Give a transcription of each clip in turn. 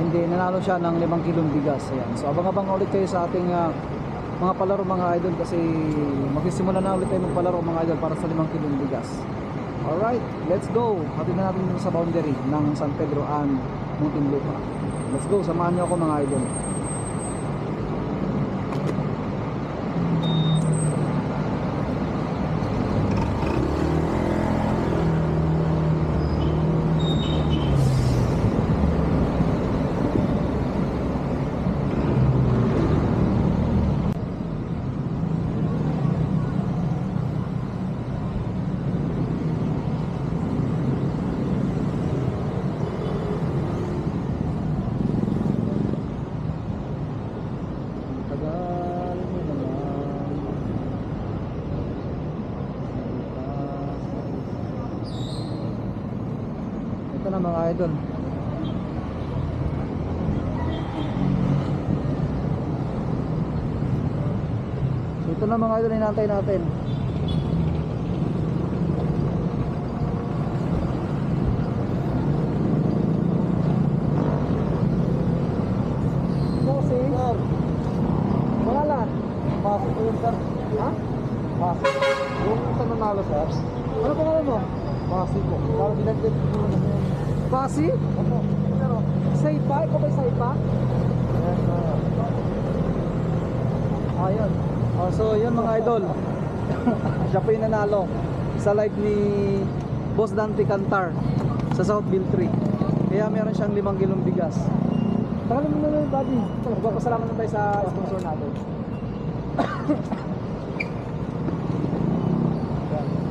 hindi nanalo siya ng 5 kilong bigas. Ayan. So abang-abang ulit kayo sa ating mga palaro mga idol, kasi magsisimula na ulit tayo magpalaro mga idol para sa 5 kilong bigas. Alright, let's go. Hatid na natin sa boundary ng San Pedro and Muntinlupa. Let's go, samahan niyo ako mga idol. Ito na mga idol. So ito na mga idol, hinantay natin. Bossing? Sir. Pangalan? Pasok ko yun sir. Ha? Pasok. Yung sa nanalo sir. Ano pangalan mo? Pasok ko. Parang binagdit ko na yun. Pasi? Opo. Pero, Saipa? Ikaw ba'y Saipa? Yes, sir. Ayun. Oh, so, yun mga idol. Siya po yung nanalo sa live ni Boss Dante Cantar sa Southville 3. Kaya meron siyang 5 kilong bigas. Tagalin mo na yung buddy. Magpapasalamat na tayo sa sponsor natin.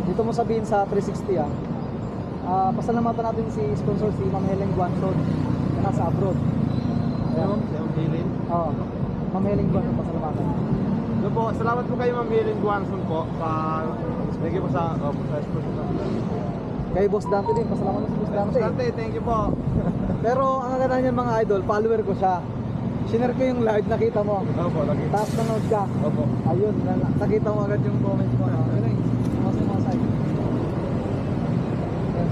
Dito mo sabihin sa 360 pasalamatan natin si sponsor, si Ma'am Helen Guanzon na nasa abroad. Ma'am Helen? Oo. Ma'am Helen Guanzon, pasalamatan. Hello po, salamat po kayo Ma'am Helen Guanzon po thank you po sa sponsor natin. Kay Boss Dante din, pasalamat sa Boss Dante. Dante, thank you po. Pero ang ganda niyan mga idol, follower ko siya. Sinare ko yung live, nakita mo. Opo, nakita. Tapos nanood ka. Opo. Ayun, nakita mo agad yung comments mo. Ayun, mga side.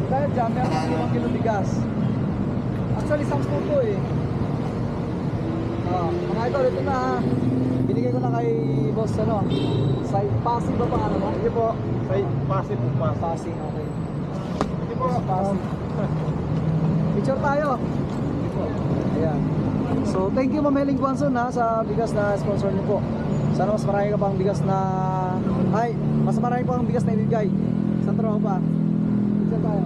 Dahil dyan, meron ng 5 kilo bigas. Actually, 10 to eh. Mga idol, ito na ha. Binigay ko na kay Boss, side passing ba pa mo? Sige po, passive po, passive. Passing, okay. Sige po. Passing. Picture tayo. Sige po. Ayan. So, thank you Ma'am Helen Guanzon sa bigas na sponsor niyo po. Sana mas marami ka pang bigas na... mas marami pang bigas na ibigay. Isang trabaho pa. Picture tayo.